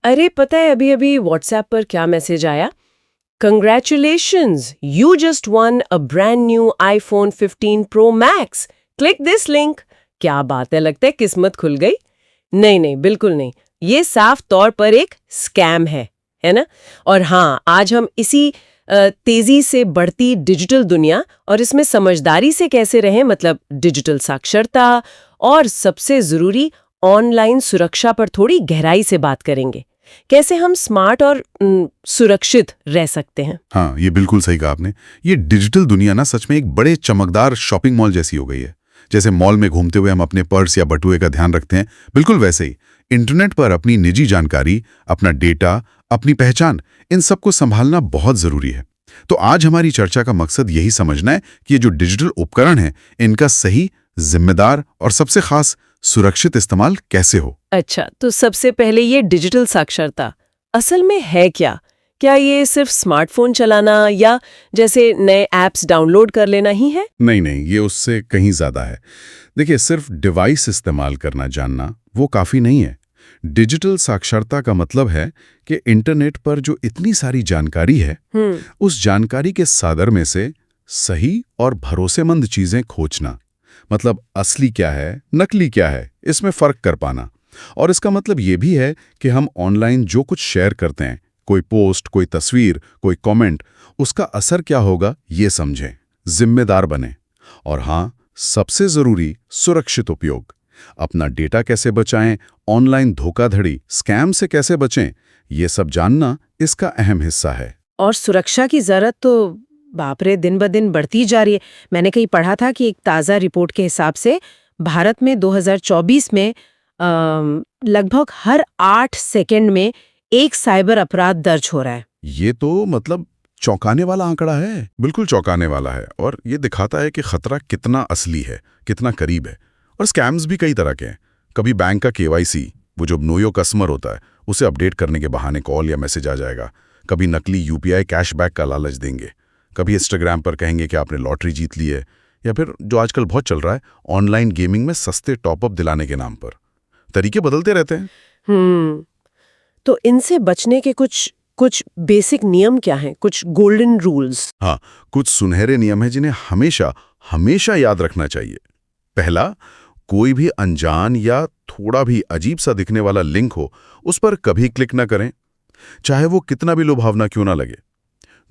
अरे पता है अभी अभी व्हाट्सएप पर क्या मैसेज आया। Congratulations, you just one a brand new iPhone 15 pro max. Click this link. क्या बात है, लगता है किस्मत खुल गई। नहीं नहीं, बिल्कुल नहीं। ये साफ तौर पर एक स्कैम है ना। और हाँ, आज हम इसी तेजी से बढ़ती डिजिटल दुनिया और इसमें समझदारी से कैसे रहें, मतलब डिजिटल साक्षरता और सबसे जरूरी ऑनलाइन सुरक्षा पर थोड़ी गहराई से बात करेंगे। कैसे हम स्मार्ट और सुरक्षित रह सकते हैं। हाँ, ये बिल्कुल सही कहा आपने। ये डिजिटल दुनिया ना सच में एक बड़े चमकदार शॉपिंग मॉल जैसी हो गई है। जैसे मॉल में घूमते हुए हम अपने पर्स या बटुए का ध्यान रखते हैं, बिल्कुल वैसे ही इंटरनेट पर अपनी निजी जानकारी, अपना डेटा, अपनी पहचान, इन सबको संभालना बहुत जरूरी है। तो आज हमारी चर्चा का मकसद यही समझना है कि ये जो डिजिटल उपकरण हैं, इनका सही, जिम्मेदार और सबसे खास सुरक्षित इस्तेमाल कैसे हो। अच्छा, तो सबसे पहले ये डिजिटल साक्षरता असल में है क्या? क्या ये सिर्फ स्मार्टफोन चलाना या जैसे नए ऐप्स डाउनलोड कर लेना ही है? नहीं नहीं, ये उससे कहीं ज्यादा है। देखिए, सिर्फ डिवाइस इस्तेमाल करना जानना वो काफी नहीं है। डिजिटल साक्षरता का मतलब है कि इंटरनेट पर जो इतनी सारी जानकारी है, उस जानकारी के सादर में से सही और भरोसेमंद चीजें खोजना। मतलब असली क्या है, नकली क्या है, इसमें फर्क कर पाना। और इसका मतलब ये भी है कि हम ऑनलाइन जो कुछ शेयर करते हैं, कोई पोस्ट, कोई तस्वीर, कोई कमेंट, उसका असर क्या होगा ये समझें, जिम्मेदार बने। और हाँ, सबसे जरूरी सुरक्षित उपयोग। अपना डेटा कैसे बचाएं, ऑनलाइन धोखाधड़ी, स्कैम से कैसे बचें, ये सब जानना इसका अहम हिस्सा है। और सुरक्षा की जरूरत तो बाप रे दिन ब दिन बढ़ती जा रही है। मैंने कहीं पढ़ा था कि एक ताज़ा रिपोर्ट के हिसाब से भारत में 2024 में लगभग हर 8 सेकंड में एक साइबर अपराध दर्ज हो रहा है। ये तो मतलब चौंकाने वाला आंकड़ा है, बिल्कुल चौंकाने वाला है। और ये दिखाता है कि खतरा कितना असली है, कितना करीब है। और स्कैम्स भी कई तरह के हैं। कभी बैंक का KYC, वो जो नो योर कस्टमर होता है, उसे अपडेट करने के बहाने कॉल या मैसेज आ जाएगा। कभी नकली UPI कैशबैक का लालच देंगे। कभी इंस्टाग्राम पर कहेंगे कि आपने लॉटरी जीत ली है। या फिर जो आजकल बहुत चल रहा है, ऑनलाइन गेमिंग में सस्ते टॉपअप दिलाने के नाम पर। तरीके बदलते रहते हैं। तो इनसे बचने के कुछ बेसिक नियम क्या हैं, कुछ गोल्डन रूल्स? हाँ, कुछ सुनहरे नियम हैं जिन्हें हमेशा हमेशा याद रखना चाहिए। पहला, कोई भी अनजान या थोड़ा भी अजीब सा दिखने वाला लिंक हो, उस पर कभी क्लिक ना करें, चाहे वो कितना भी लुभावना क्यों ना लगे।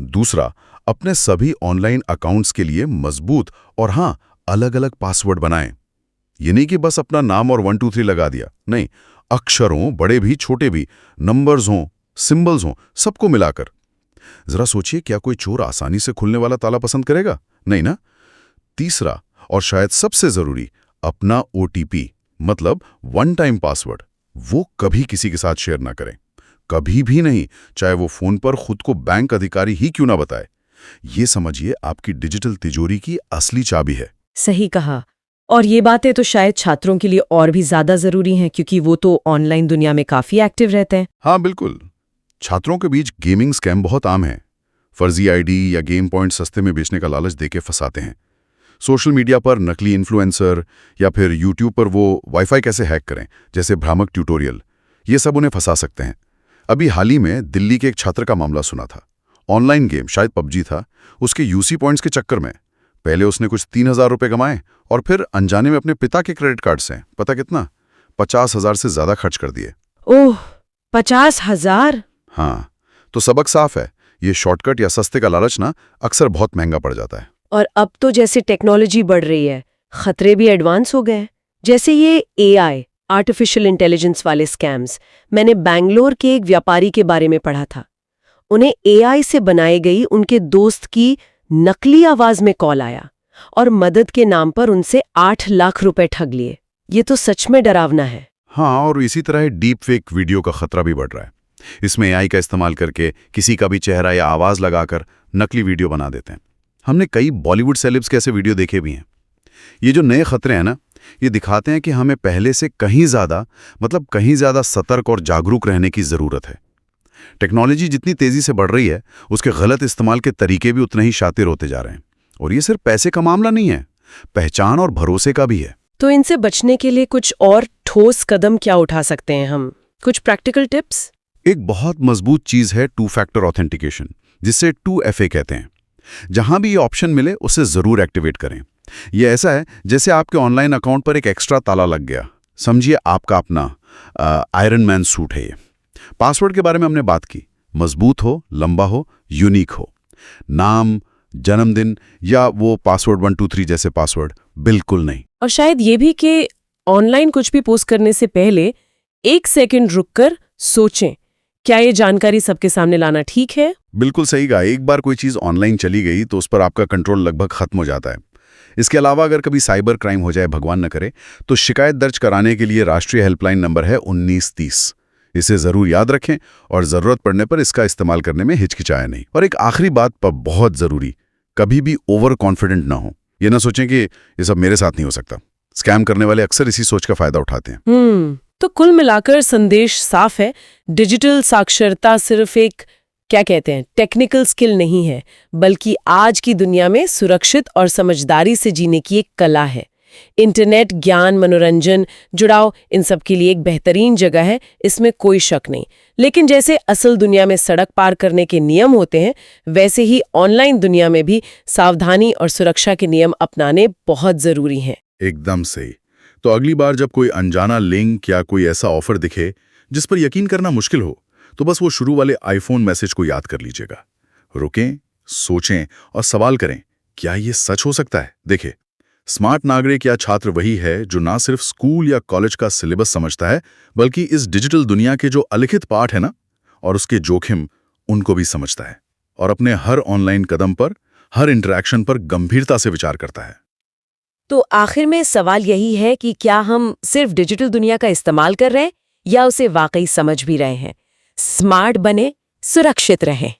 दूसरा, अपने सभी ऑनलाइन अकाउंट्स के लिए मजबूत और हाँ, अलग अलग पासवर्ड बनाएं। ये नहीं कि बस अपना नाम और 1 2 3 लगा दिया, नहीं, अक्षरों, बड़े भी छोटे भी, नंबर्स हों, सिंबल्स हों, सबको मिलाकर। जरा सोचिए, क्या कोई चोर आसानी से खुलने वाला ताला पसंद करेगा? नहीं ना। तीसरा और शायद सबसे जरूरी, अपना OTP मतलब 1 टाइम पासवर्ड, वो कभी किसी के साथ शेयर ना करें, कभी भी नहीं, चाहे वो फोन पर खुद को बैंक अधिकारी ही क्यों ना बताए। ये समझिए, आपकी डिजिटल तिजोरी की असली चाबी है। सही कहा। और ये बातें तो शायद छात्रों के लिए और भी ज्यादा जरूरी हैं, क्योंकि वो तो ऑनलाइन दुनिया में काफी एक्टिव रहते हैं। हाँ बिल्कुल, छात्रों के बीच गेमिंग स्कैम बहुत आम है। फर्जी ID या गेम पॉइंट सस्ते में बेचने का लालच देके फंसाते हैं। सोशल मीडिया पर नकली इन्फ्लुएंसर या फिर यूट्यूब पर वो वाईफाई कैसे हैक करें जैसे भ्रामक ट्यूटोरियल, ये सब उन्हें फंसा सकते हैं। अभी हाल ही में दिल्ली के एक छात्र का मामला सुना था। ऑनलाइन गेम, शायद PUBG था, उसके UC पॉइंट्स के चक्कर में पहले उसने कुछ 3,000 रुपये कमाए और फिर अनजाने में अपने पिता के क्रेडिट कार्ड से पता कितना, 50,000 से ज्यादा खर्च कर दिए। ओह, 50,000! हाँ, तो सबक साफ है, ये शॉर्टकट या सस्ते का लालच ना अक्सर बहुत महंगा पड़ जाता है। और अब तो जैसे टेक्नोलॉजी बढ़ रही है, खतरे भी एडवांस हो गए। जैसे ये AI, आर्टिफिशियल इंटेलिजेंस वाले स्कैम्स। मैंने बैंगलोर के एक व्यापारी के बारे में पढ़ा था। उन्हें AI से बनाई गई उनके दोस्त की नकली आवाज में कॉल आया और मदद के नाम पर उनसे 8 लाख रुपए ठग लिए। ये तो सच में डरावना है। हाँ, और इसी तरह डीप फेक वीडियो का खतरा भी बढ़ रहा है। इसमें AI का इस्तेमाल करके किसी का भी चेहरा या आवाज लगाकर नकली वीडियो बना देते हैं। हमने कई बॉलीवुड सेलेब्स के ऐसे वीडियो देखे भी हैं। ये जो नए खतरे हैं ना, ये दिखाते हैं कि हमें पहले से कहीं ज्यादा सतर्क और जागरूक रहने की जरूरत है। टेक्नोलॉजी जितनी तेजी से बढ़ रही है, उसके गलत इस्तेमाल के तरीके भी उतने ही शातिर होते जा रहे हैं। और ये सिर्फ पैसे का मामला नहीं है, पहचान और भरोसे का भी है। तो इनसे बचने के लिए कुछ और ठोस कदम क्या उठा सकते हैं हम? कुछ प्रैक्टिकल टिप्स? एक बहुत मजबूत चीज है 2 फैक्टर ऑथेंटिकेशन, जिसे 2FA कहते हैं। जहां भी ये ऑप्शन मिले उसे जरूर एक्टिवेट करें। ये ऐसा है जैसे आपके ऑनलाइन अकाउंट पर एक एक्स्ट्रा ताला लग गया। समझिए आपका अपना आयरन मैन सूट है ये। पासवर्ड के बारे में हमने बात की, मजबूत हो, लंबा हो, यूनिक हो। नाम, जन्मदिन या वो पासवर्ड 123 जैसे पासवर्ड बिल्कुल नहीं। और शायद ये भी कि ऑनलाइन कुछ भी पोस्ट करने से पहले 1 सेकंड रुककर सोचें, क्या ये जानकारी सबके सामने लाना ठीक है? बिल्कुल सही कहा। एक बार कोई चीज़ ऑनलाइन चली गई तो उस पर आपका कंट्रोल लगभग खत्म हो जाता है। इसके अलावा अगर कभी साइबर क्राइम हो जाए, भगवान न करे, तो शिकायत दर्ज कराने के लिए राष्ट्रीय हेल्पलाइन नंबर है 1930। इसे ज़रूर याद रखें और ज़रूरत पड़ने पर इसका इस्तेमाल करने में हिचकिचाएं नहीं। और एक आखिरी बात पर बहुत ज़रूरी, कभी भी ओवर कॉन्फिडेंट ना हो। ये ना सोचें कि ये सब मेरे साथ नहीं हो सकता। स्कैम करने वाले अक्सर इसी सोच का फायदा उठाते हैं। तो कुल मिलाकर संदेश साफ है, डिजिटल साक्षरता सिर्फ एक क्या कहते हैं टेक्निकल स्किल नहीं है, बल्कि आज की दुनिया में सुरक्षित और समझदारी से जीने की एक कला है। इंटरनेट ज्ञान, मनोरंजन, जुड़ाव, इन सब के लिए एक बेहतरीन जगह है, इसमें कोई शक नहीं। लेकिन जैसे असल दुनिया में सड़क पार करने के नियम होते हैं, वैसे ही ऑनलाइन दुनिया में भी सावधानी और सुरक्षा के नियम अपनाने बहुत जरूरी हैं। एकदम सही। तो अगली बार जब कोई अनजाना लिंक या कोई ऐसा ऑफर दिखे जिस पर यकीन करना मुश्किल हो, तो बस वो शुरू वाले आईफोन मैसेज को याद कर लीजिएगा। रुकें, सोचें और सवाल करें, क्या ये सच हो सकता है? देखिए, स्मार्ट नागरिक या छात्र वही है जो ना सिर्फ स्कूल या कॉलेज का सिलेबस समझता है, बल्कि इस डिजिटल दुनिया के जो अलिखित पाठ है ना, और उसके जोखिम, उनको भी समझता है और अपने हर ऑनलाइन कदम पर, हर इंटरैक्शन पर गंभीरता से विचार करता है। तो आखिर में सवाल यही है कि क्या हम सिर्फ डिजिटल दुनिया का इस्तेमाल कर रहे हैं या उसे वाकई समझ भी रहे हैं? स्मार्ट बने, सुरक्षित रहें।